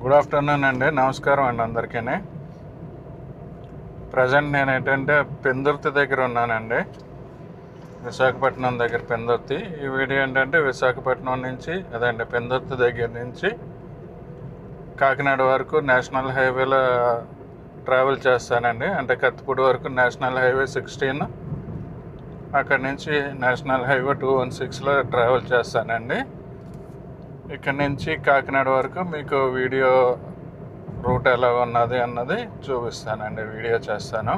Good afternoon అండి. నమస్కారం అండి అందరికీ. ప్రజెంట్ నేను ఏంటంటే పెందుర్తి దగ్గర ఉన్నానండి, విశాఖపట్నం దగ్గర పెందుర్తి. ఈ వీడియో ఏంటంటే విశాఖపట్నం నుంచి అదండి పెందుర్తి దగ్గర నుంచి కాకినాడ వరకు నేషనల్ హైవేలో ట్రావెల్ చేస్తానండి. అంటే కత్తిపూడి వరకు నేషనల్ హైవే 16, అక్కడి నుంచి నేషనల్ హైవే 216లో ట్రావెల్ చేస్తానండి. ఇక్కడ నుంచి కాకినాడ వరకు మీకు వీడియో రూట్ ఎలా ఉన్నది అన్నది చూపిస్తానండి, వీడియో చేస్తాను.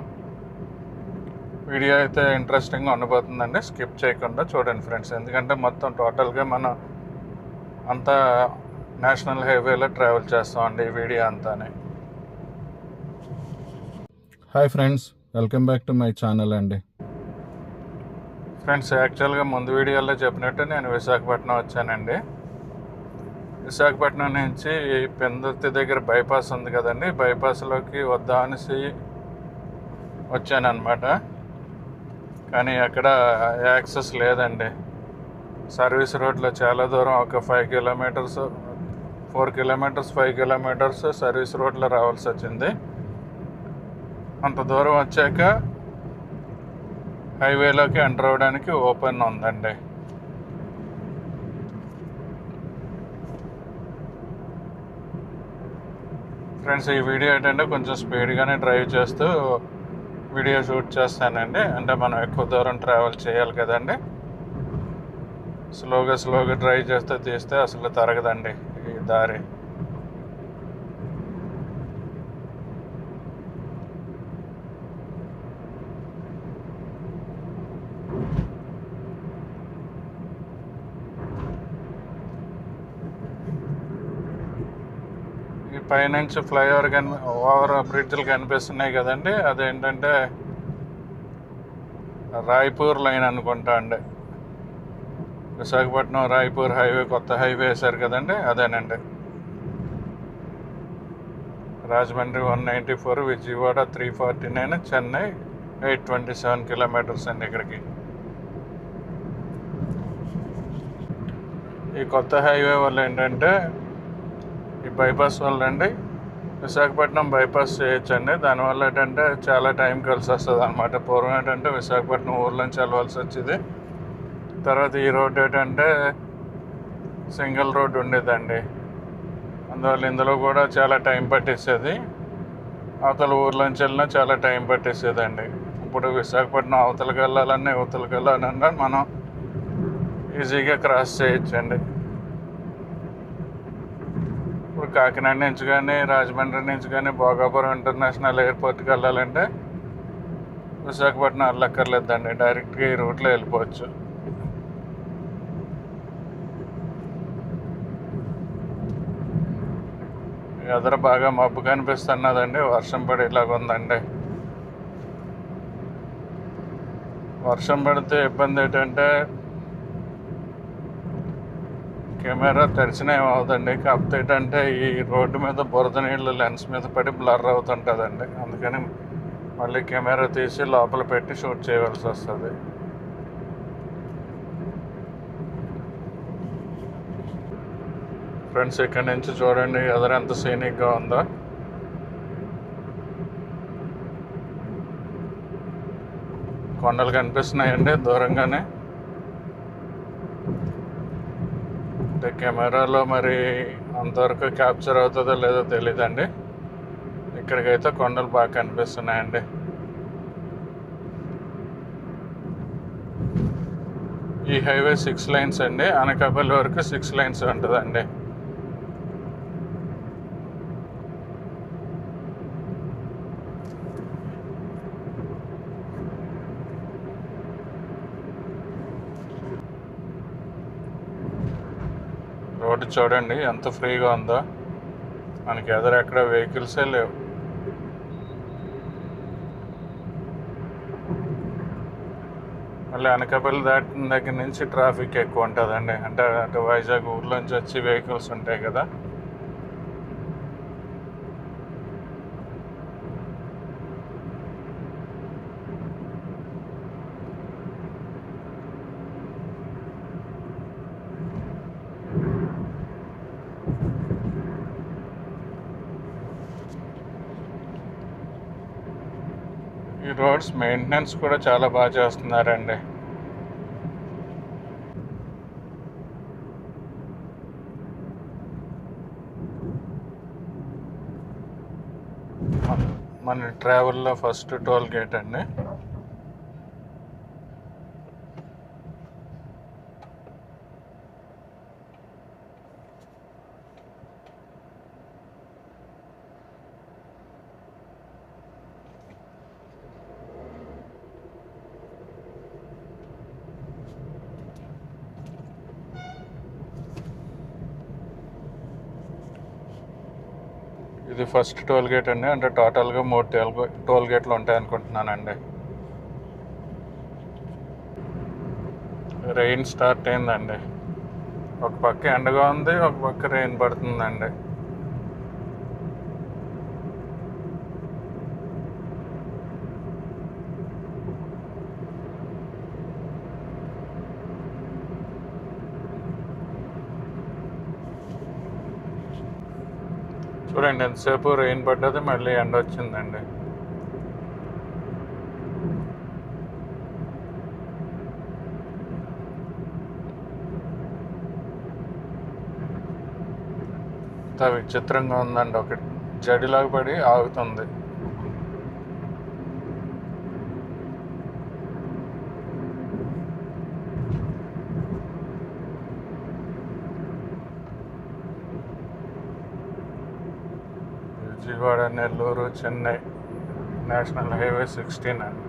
వీడియో అయితే ఇంట్రెస్టింగ్గా ఉండబోతుందండి, స్కిప్ చేయకుండా చూడండి ఫ్రెండ్స్. ఎందుకంటే మొత్తం టోటల్గా మనం అంతా నేషనల్ హైవేలో ట్రావెల్ చేస్తామండి ఈ వీడియో అంతానే. Hi friends, welcome back to my channel అండి. ఫ్రెండ్స్, యాక్చువల్గా ముందు వీడియోలో చెప్పినట్టు నేను విశాఖపట్నం వచ్చానండి. విశాఖపట్నం నుంచి పెందుర్తి దగ్గర బైపాస్ ఉంది కదండి, బైపాస్లోకి వద్దామనేసి వచ్చానమాట. కానీ అక్కడ యాక్సెస్ లేదండి. సర్వీస్ రోడ్లో చాలా దూరం, ఒక 5 కిలోమీటర్స్ 4 కిలోమీటర్స్ 5 కిలోమీటర్స్ సర్వీస్ రోడ్లో రావాల్సి వచ్చింది. అంత దూరం వచ్చాక హైవేలోకి ఎంటర్ అవ్వడానికి ఓపెన్ ఉందండి. ఫ్రెండ్స్, ఈ వీడియో ఏంటంటే కొంచెం స్పీడ్గానే డ్రైవ్ చేస్తూ వీడియో షూట్ చేస్తానండి. అంటే మనం ఎక్కువ దూరం ట్రావెల్ చేయాలి కదండి. స్లోగా డ్రైవ్ చేస్తే తీస్తే అసలు తరగదండి ఈ దారి. ఈ పైనుంచి ఫ్లైఓవర్ ఓవర్ బ్రిడ్జ్లు కనిపిస్తున్నాయి కదండి, అదేంటంటే రాయ్పూర్ లైన్ అనుకుంటా అండి. విశాఖపట్నం రాయ్పూర్ హైవే, కొత్త హైవే వేశారు కదండి, అదేనండి. రాజమండ్రి 194, విజయవాడ 349, చెన్నై 827 కిలోమీటర్స్ అండి ఇక్కడికి. ఈ కొత్త హైవే వల్ల ఏంటంటే ఈ బైపాస్ వల్ల అండి విశాఖపట్నం బైపాస్ చేయొచ్చండి. దానివల్ల ఏంటంటే చాలా టైం కలిసి వస్తుంది అనమాట. పూర్వం ఏంటంటే విశాఖపట్నం ఊర్లోంచి వెళ్ళవలసి వచ్చేది. తర్వాత ఈ రోడ్ ఏంటంటే సింగిల్ రోడ్ ఉండేదండి, అందువల్ల ఇందులో కూడా చాలా టైం పట్టేసేది. అవతల ఊర్లోంచి వెళ్ళినా చాలా టైం పట్టేసేదండి. ఇప్పుడు విశాఖపట్నం అవతలకి వెళ్ళాలన్నా మనం ఈజీగా క్రాస్ చేయొచ్చండి. ఇప్పుడు కాకినాడ నుంచి కానీ రాజమండ్రి నుంచి కానీ భోగాపురం ఇంటర్నేషనల్ ఎయిర్పోర్ట్కి వెళ్ళాలంటే విశాఖపట్నం వెళ్ళక్కర్లేదండి, డైరెక్ట్గా ఈ రూట్లో వెళ్ళిపోవచ్చు. ఎదురు బాగా మబ్బు కనిపిస్తున్నదండి, వర్షం పడి ఇలాగ ఉందండి. వర్షం పడితే ఇబ్బంది ఏంటంటే కెమెరా తెరిచినా ఏమవుతుందండి, కాకపోతే ఏంటంటే ఈ రోడ్డు మీద బురద నీళ్ళు లెన్స్ మీద పడి బ్లర్ అవుతుంటుందండి. అందుకని మళ్ళీ కెమెరా తీసి లోపల పెట్టి షూట్ చేయవలసి వస్తుంది. ఫ్రెండ్స్, ఇక్కడ నుంచి చూడండి ఎదురు ఎంత సీనిక్గా ఉందో. కొండలు కనిపిస్తున్నాయండి దూరంగానే. అంటే కెమెరాలో మరి అంతవరకు క్యాప్చర్ అవుతుందో లేదో తెలీదండి. ఇక్కడికైతే కొండలు బాగా కనిపిస్తున్నాయండి. ఈ హైవే 6 లైన్స్ అండి, అనకాపల్లి వరకు 6 లైన్స్ ఉంటుందండి. రోడ్డు చూడండి ఎంత ఫ్రీగా ఉందో, మనకి ఎదురు ఎక్కడ వెహికల్సే లేవు. మళ్ళీ అనకాపల్లి దాటిన దగ్గర నుంచి ట్రాఫిక్ ఎక్కువ ఉంటుందండి. అంటే అటు వైజాగ్ ఊర్లోంచి వచ్చి వెహికల్స్ ఉంటాయి కదా. ఈ రోడ్స్ మెయింటెనెన్స్ కూడా చాలా బాగా చేస్తున్నారండి. మన ట్రావెల్లో ఫస్ట్ టోల్ గేట్ అండి. ఇది ఫస్ట్ టోల్ గేట్ అండి. అంటే టోటల్గా 3 టోల్ గేట్లు ఉంటాయి అనుకుంటున్నానండి. రెయిన్ స్టార్ట్ అయిందండి. ఒక పక్క ఎండగా ఉంది, ఒక పక్క రెయిన్ పడుతుందండి. చూడండి, ఎంతసేపు రెయిన్ పడ్డది, మళ్ళీ ఎండ వచ్చిందండి. ఇంత విచిత్రంగా ఉందండి. ఒక జడిలాగా పడి ఆగుతుంది. విజయవాడ, నెల్లూరు, చెన్నై నేషనల్ హైవే 16 అండి.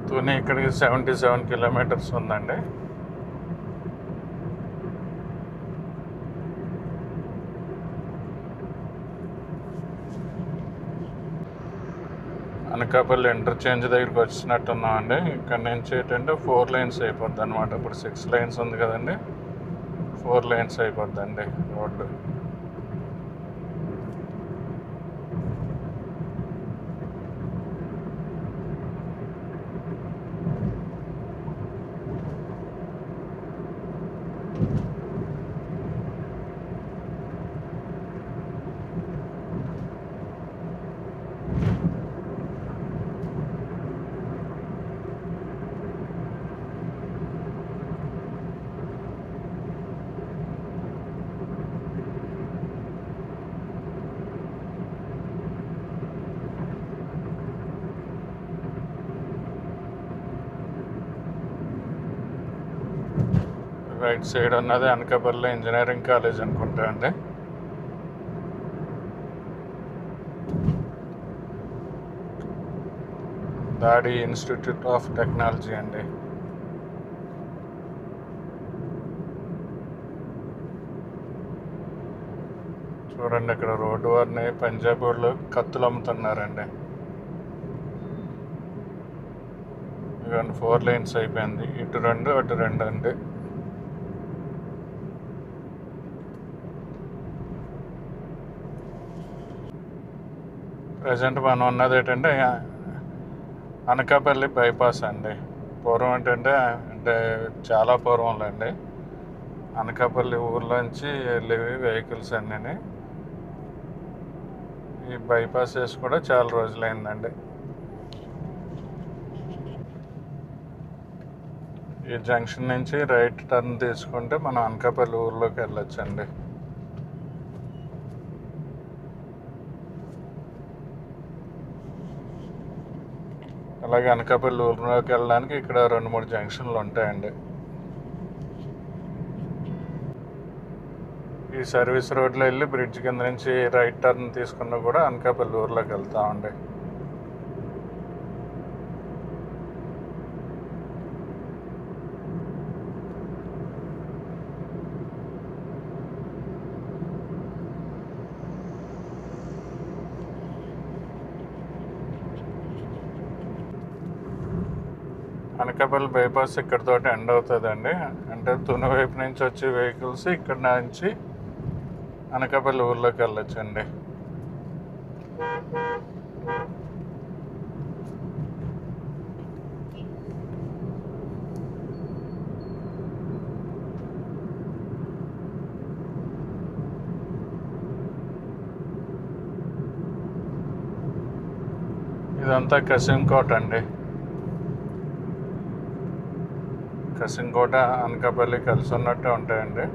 తుని ఇక్కడికి 77 కిలోమీటర్స్ ఉందండి. అనకాపల్లి ఇంటర్చేంజ్ దగ్గరికి వచ్చినట్టున్నామండి. ఇక్కడ నుంచి ఏంటంటే 4 lanes అయిపోద్ది అనమాట. ఇప్పుడు 6 lanes ఉంది కదండి, 4 lanes అయిపోద్దండి రోడ్డు. రైట్ సైడ్ ఉన్నది అనకాపల్లి ఇంజనీరింగ్ కాలేజ్ అనుకుంటా అండి. దాడి ఇన్స్టిట్యూట్ ఆఫ్ టెక్నాలజీ అండి. చూడండి, ఇక్కడ రోడ్డు వారిని పంజాబ్ వాళ్ళు కత్తులు అమ్ముతున్నారండి. ఇవన్నీ 4 lanes అయిపోయింది. ఇటు 2 అటు 2 అండి. ప్రజెంట్ మనం ఉన్నది ఏంటంటే అనకాపల్లి బైపాస్ అండి. పూర్వం ఏంటంటే చాలా పూర్వంలో అండి అనకాపల్లి ఊర్లోంచి వెళ్ళేవి వెహికల్స్ అన్నీ. ఈ బైపాస్ వేసి కూడా చాలా రోజులైందండి. ఈ జంక్షన్ నుంచి రైట్ టర్న్ తీసుకుంటే మనం అనకాపల్లి ఊర్లోకి వెళ్ళొచ్చండి. అలాగే అనకాపల్లి ఊర్లోకి వెళ్ళడానికి ఇక్కడ 2-3 జంక్షన్లు ఉంటాయండి. ఈ సర్వీస్ రోడ్లో వెళ్ళి బ్రిడ్జ్ కింద నుంచి రైట్ టర్న్ తీసుకున్నా కూడా అనకాపల్లి ఊర్లోకి వెళ్తామండి. అనకాపల్లి బైపాస్ ఇక్కడతోటి ఎండ్ అవుతుందండి. అంటే తుని వైపు నుంచి వచ్చే వెహికల్స్ ఇక్కడ నుంచి అనకాపల్లి ఊర్లోకి వెళ్ళొచ్చండి. ఇదంతా కసింకోట అండి. కసింకోట అనకాపల్లి కలిసి ఉన్నట్టే ఉంటాయండి.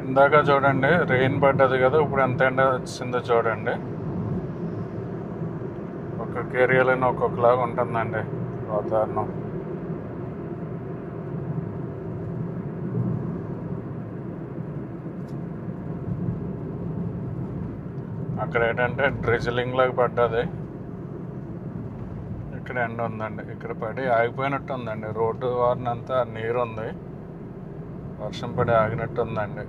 ఇందాక చూడండి రెయిన్ పడ్డది కదా, ఇప్పుడు ఎంత ఎండ వచ్చిందో చూడండి. ఒక్కొక్క ఏరియాలోనే ఒక్కొక్కలాగా ఉంటుందండి వాతావరణం. అక్కడ ఏంటంటే డ్రిజిలింగ్ లాగా పడ్డది, ఇక్కడ ఎండ ఉందండి. ఇక్కడ పడి ఆగిపోయినట్టు ఉందండి. రోడ్డు వారినంతా నీరు ఉంది, వర్షం పడి ఆగినట్టు ఉందండి.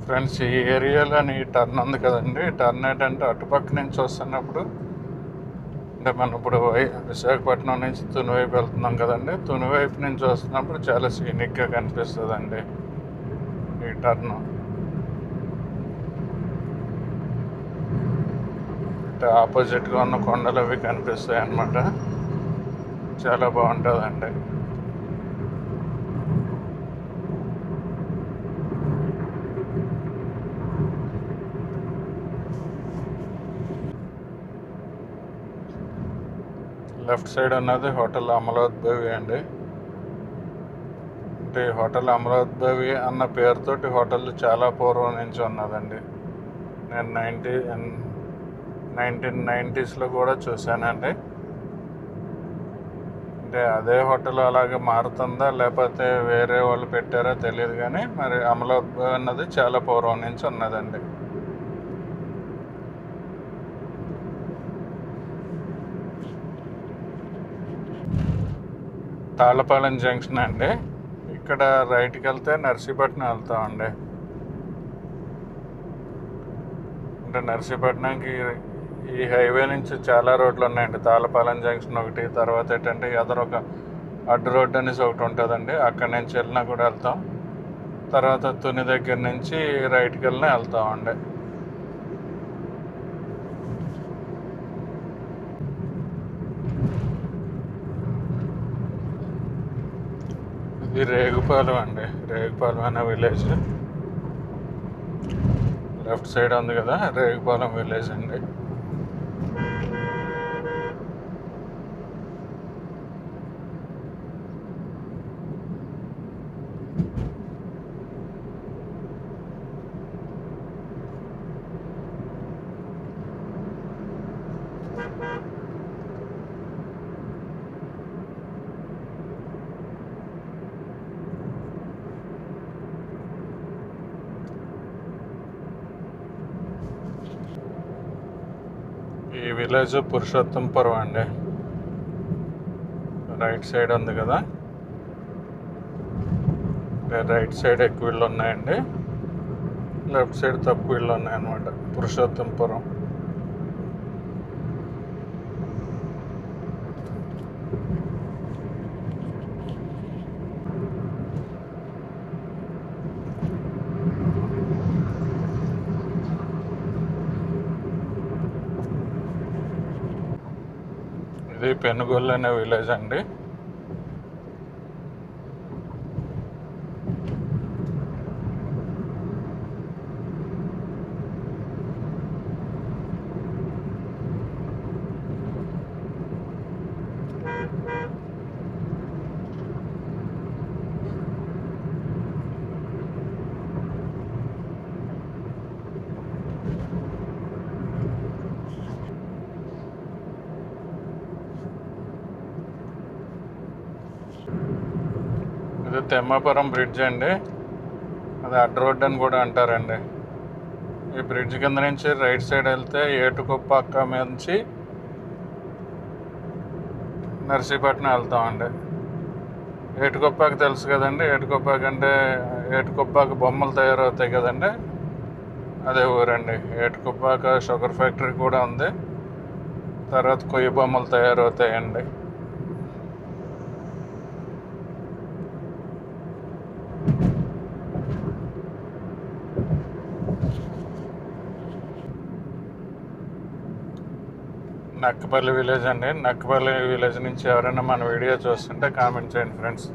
ఫ్రెండ్స్, ఈ ఏరియాలోని టర్న్ ఉంది కదండి. టర్న్ ఏంటంటే అటుపక్క నుంచి వస్తున్నప్పుడు, అంటే మనం ఇప్పుడు విశాఖపట్నం నుంచి తుని వైపు వెళ్తున్నాం కదండి. తుని వైపు నుంచి వస్తున్నప్పుడు చాలా సీనిక్గా కనిపిస్తుందండి ఈ టర్న్. అంటే ఆపోజిట్గా ఉన్న కొండలు అవి కనిపిస్తాయి అన్నమాట. చాలా బాగుంటుందండి. లెఫ్ట్ సైడ్ ఉన్నది హోటల్ అమలాద్భవి అండి. అంటే హోటల్ అమలాద్భవి అన్న పేరుతోటి హోటల్ చాలా పూర్వం నుంచి ఉన్నదండి. నేను 1990s కూడా చూశానండి. అంటే అదే హోటల్ అలాగే మారుతుందా లేకపోతే వేరే వాళ్ళు పెట్టారో తెలియదు, కానీ మరి అమలాద్భవి అన్నది చాలా పూర్వం నుంచి ఉన్నదండి. తాళ్ళపాలెం జంక్షన్ అండి. ఇక్కడ రైట్కి వెళ్తే నర్సీపట్నం వెళ్తామండి. అంటే నర్సీపట్నంకి ఈ హైవే నుంచి చాలా రోడ్లు ఉన్నాయండి. తాళ్ళపాలెం జంక్షన్ ఒకటి, తర్వాత ఏంటంటే ఎదరొక అడ్డు రోడ్డు అనేసి ఒకటి ఉంటుందండి. అక్కడి నుంచి వెళ్ళినా కూడా వెళ్తాం. తర్వాత తుని దగ్గర నుంచి రైట్కి వెళ్ళినా వెళ్తామండి. ఇది రేగుపాలెం అండి. రేగుపాలెం అనే విలేజ్ లెఫ్ట్ సైడ్ ఉంది కదా, రేగుపాలెం విలేజ్ అండి. ఈ విలేజ్ పురుషోత్తంపురం అండి. రైట్ సైడ్ ఉంది కదా, రైట్ సైడ్ ఎక్కువ ఇళ్ళు ఉన్నాయండి, లెఫ్ట్ సైడ్ తక్కువ ఇళ్ళు ఉన్నాయన్నమాట. పురుషోత్తంపురం. ఇది పెనుగొల్లు అనే విలేజ్ అండి. ఇది తెమ్మాపురం బ్రిడ్జ్ అండి. అది అడ్డ రోడ్ అని కూడా అంటారండి. ఈ బ్రిడ్జ్ కింద నుంచి రైట్ సైడ్ వెళ్తే ఏటుకొప్పాక నుంచి నర్సీపట్నం వెళ్తామండి. ఏటుకొప్పాక తెలుసు కదండి. ఏటుకొప్పాక అంటే ఏటుకొప్పాక బొమ్మలు తయారవుతాయి కదండి, అదే ఊరండి. ఏటుకొప్పాక షుగర్ ఫ్యాక్టరీ కూడా ఉంది. తర్వాత కొయ్య బొమ్మలు తయారవుతాయండి. నక్కపల్లి విలేజ్ అండి. నక్కపల్లి విలేజ్ నుంచి ఎవరైనా మన వీడియో చూస్తుంటే కామెంట్ చేయండి ఫ్రెండ్స్.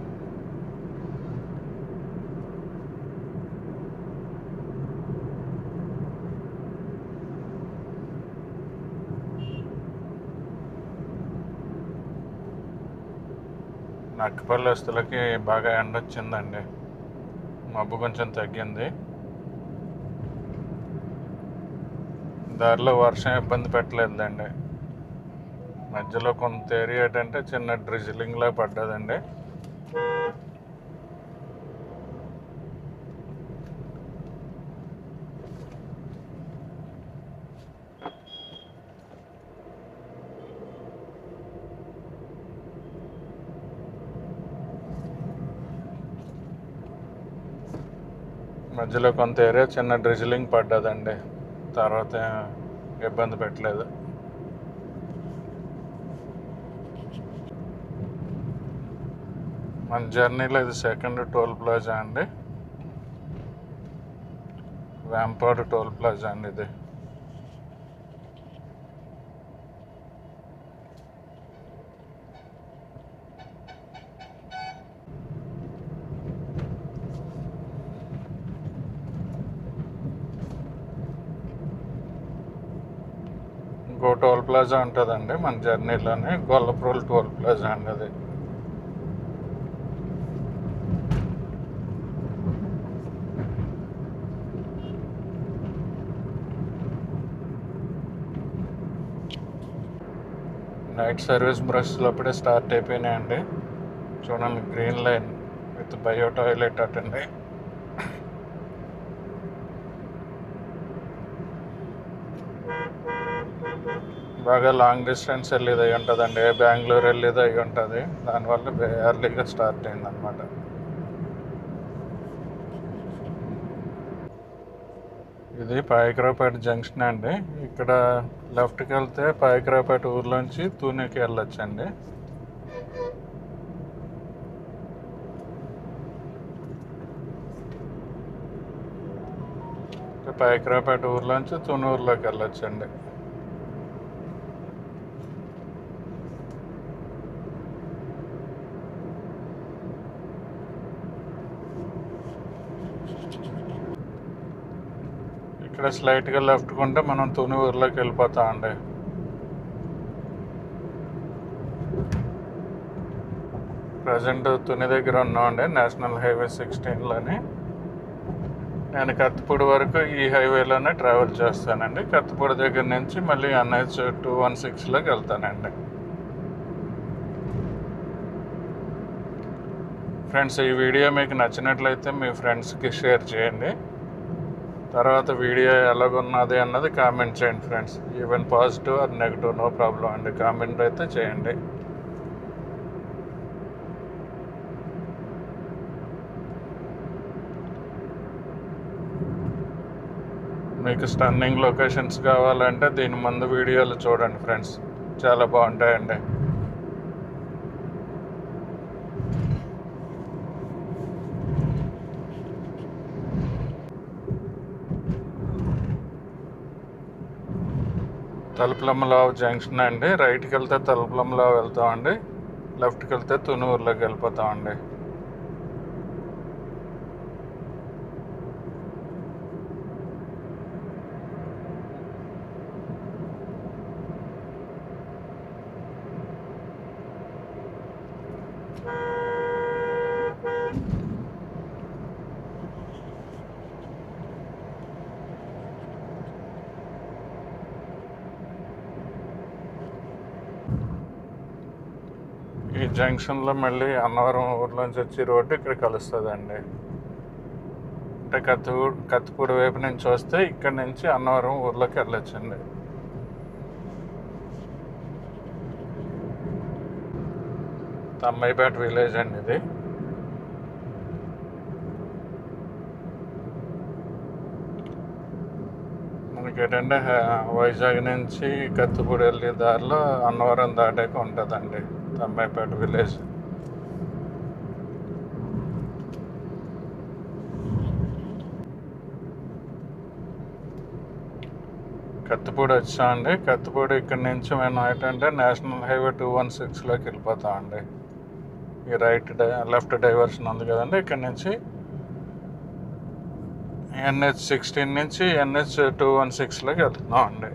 నక్కపల్లి వస్తువులకి బాగా ఎండ వచ్చిందండి, మబ్బు కొంచెం తగ్గింది. దారిలో వర్షం ఇబ్బంది పెట్టలేదండి. మధ్యలో కొంత ఏరియా ఏంటంటే చిన్న డ్రిజిలింగ్లా పడ్డదండి. మధ్యలో కొంత ఏరియా చిన్న డ్రిజిలింగ్ పడ్డదండి, తర్వాత ఇబ్బంది పెట్టలేదు. మన జర్నీలో ఇది సెకండ్ టోల్ ప్లాజా అండి, వేంపాడు టోల్ ప్లాజా అండి ఇది. ఇంకో టోల్ ప్లాజా ఉంటుందండి మన జర్నీలోనే, గొల్లప్రోల్ టోల్ ప్లాజా అండి అది. నైట్ సర్వీస్ బ్రష్లు అప్పుడే స్టార్ట్ అయిపోయినాయండి. చూడండి, green line with bio toilet అటండి. బాగా లాంగ్ డిస్టెన్స్ వెళ్ళేది అయి ఉంటుందండి, బెంగళూరు వెళ్ళేది అయి ఉంటుంది. దానివల్ల ఎర్లీగా స్టార్ట్ అయిందనమాట. ఇది పాయకరావుపేట జంక్షన్ అండి. ఇక్కడ లెఫ్ట్కి వెళ్తే పాయకరావుపేట ఊర్లోంచి తూనెకి వెళ్ళొచ్చండి. పాయకరావుపేట ఊర్లోంచి తునూరులోకి వెళ్ళొచ్చండి. ఇక్కడ స్లైట్గా లెఫ్ట్ కొంటే మనం తునూరులోకి వెళ్ళిపోతామండి. ప్రజెంట్ తుని దగ్గర ఉన్నామండి, నేషనల్ హైవే 16లోని. నేను కత్తిపూడి వరకు ఈ హైవేలోనే ట్రావెల్ చేస్తానండి. కత్తిపూడి దగ్గర నుంచి మళ్ళీ NH 216లోకి వెళ్తానండి. ఫ్రెండ్స్, ఈ వీడియో మీకు నచ్చినట్లయితే మీ ఫ్రెండ్స్కి షేర్ చేయండి. తర్వాత వీడియో ఎలాగున్నది అన్నది కామెంట్ చేయండి friends. Even positive or negative, no problem అండి, కామెంట్ అయితే చేయండి. మీకు స్టన్నింగ్ లొకేషన్స్ కావాలంటే దీని ముందు వీడియోలు చూడండి ఫ్రెండ్స్, చాలా బాగుంటాయండి. తలుపులమ్మలావు జంక్షన్ అండి. రైట్కి వెళ్తే తలుపులమ్మలావు వెళ్తామండి, లెఫ్ట్కి వెళ్తే తునూరులోకి వెళ్ళిపోతామండి. ఈ జంక్షన్లో మళ్ళీ అన్నవరం ఊర్లోంచి వచ్చి రోడ్డు ఇక్కడ కలుస్తుందండి. అంటే కత్తిపూడి వైపు నుంచి వస్తే ఇక్కడ నుంచి అన్నవరం ఊర్లోకి వెళ్ళొచ్చండి. తమ్మాయిపేట విలేజ్ అండి ఇది. మనకేంటంటే వైజాగ్ నుంచి కత్తిపూడి వెళ్ళే దారిలో అన్నవరం దాటాక ఉంటుందండి తమ్మాయిపేట విలేజ్. కత్తిపూడి వచ్చామండి. కత్తిపూడి ఇక్కడి నుంచి మేము ఏంటంటే నేషనల్ హైవే 216లోకి వెళ్ళిపోతామండి. ఈ లెఫ్ట్ డైవర్షన్ ఉంది కదండి, ఇక్కడి నుంచి NH16 నుంచి NH 216లోకి వెళ్తున్నాం అండి.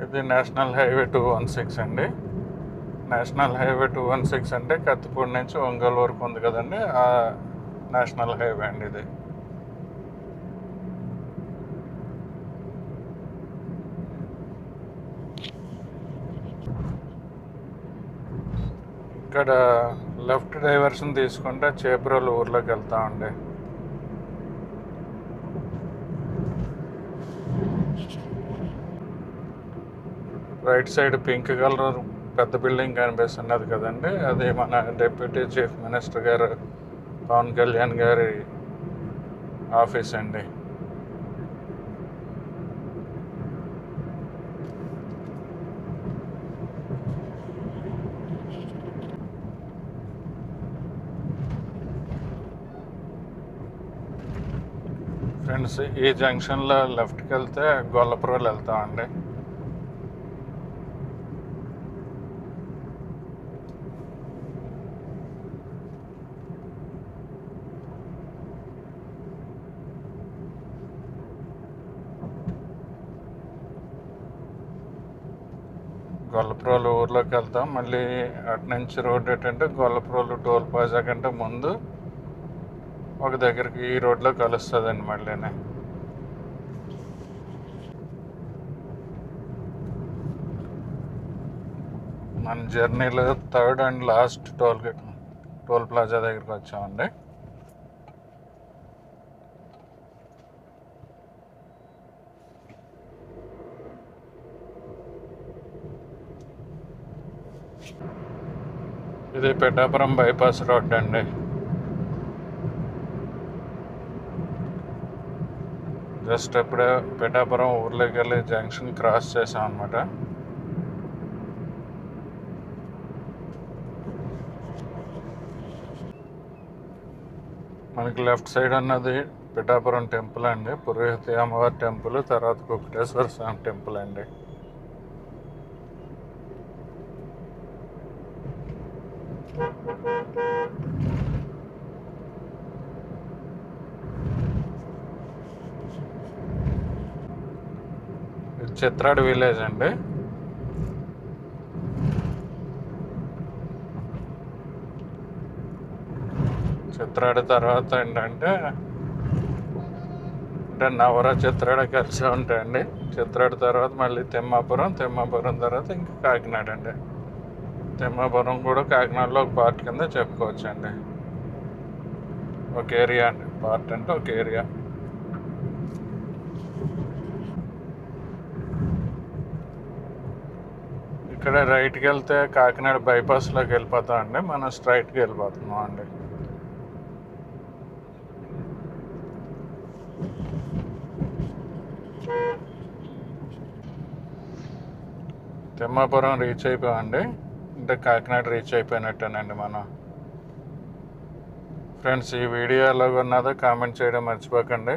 ఇది నేషనల్ హైవే 216 అండి. నేషనల్ హైవే 216 అంటే కత్తిపూడి నుంచి ఒంగోలు వరకు ఉంది కదండి, ఆ నేషనల్ హైవే అండి ఇది. ఇక్కడ లెఫ్ట్ డైవర్షన్ తీసుకుంటే చేబ్రోలు ఊర్లోకి వెళ్తామండి. రైట్ సైడ్ పింక్ కలర్ పెద్ద బిల్డింగ్ కనిపిస్తున్నది కదండి, అది మన డిప్యూటీ చీఫ్ మినిస్టర్ గారు పవన్ కళ్యాణ్ గారి ఆఫీస్ అండి. ఫ్రెండ్స్, ఈ జంక్షన్లో లెఫ్ట్కి వెళ్తే గొల్లపురం వెళ్తామండి. గొల్లపురం ఊర్లోకి వెళ్తాం. మళ్ళీ అటు నుంచి రోడ్ ఏంటంటే గొల్లపురం టోల్ ప్లాజా కంటే ముందు ఒక దగ్గరికి ఈ రోడ్లో కలుస్తుందండి. మళ్ళీనే మన జర్నీలో third and last toll plaza దగ్గరికి వచ్చామండి. ఇది పిఠాపురం బైపాస్ రోడ్ అండి. జస్ట్ ఇప్పుడే పిఠాపురం ఊర్లోకి వెళ్ళి జంక్షన్ క్రాస్ చేసాం అన్నమాట. మనకి లెఫ్ట్ సైడ్ అన్నది పిఠాపురం టెంపుల్ అండి, పురోహితి అమ్మవారి టెంపుల్, తర్వాత కుక్కటేశ్వర స్వామి టెంపుల్ అండి. చిత్రాడు విలేజ్ అండి. చిత్రాడు తర్వాత ఏంటంటే నవర చిత్రాడ కలిసి ఉంటాయండి. చిత్రాడు తర్వాత మళ్ళీ తిమ్మాపురం తర్వాత ఇంకా కాకినాడ అండి. తిమ్మాపురం కూడా కాకినాడలో ఒక పార్ట్ కింద చెప్పుకోవచ్చు అండి. ఒక ఏరియా అండి, పార్ట్ అంటే ఒక ఏరియా. ఇక్కడ రైట్కి వెళ్తే కాకినాడ బైపాస్లోకి వెళ్ళిపోతాం అండి. మనం స్ట్రైట్కి వెళ్ళిపోతున్నాం అండి. తిమ్మాపురం రీచ్ అయిపోయామండి, అంటే కాకినాడ రీచ్ అయిపోయినట్టేనండి మనం. ఫ్రెండ్స్, ఈ వీడియో ఎలాగ ఉన్నదో కామెంట్ చేయడం మర్చిపోకండి.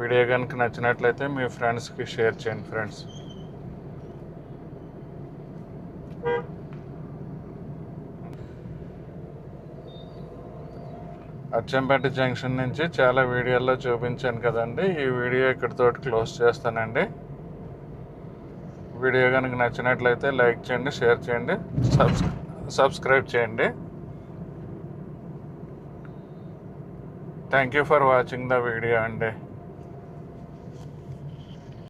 వీడియో కనుక నచ్చినట్లయితే మీ ఫ్రెండ్స్కి షేర్ చేయండి. ఫ్రెండ్స్, అచ్చంపేట జంక్షన్ నుంచి చాలా వీడియోల్లో చూపించాను కదండి, ఈ వీడియో ఇక్కడితోటి క్లోజ్ చేస్తానండి. వీడియో కనుక నచ్చినట్లయితే లైక్ చేయండి, షేర్ చేయండి, సబ్స్క్రైబ్ చేయండి. Thank you for watching the video అండి.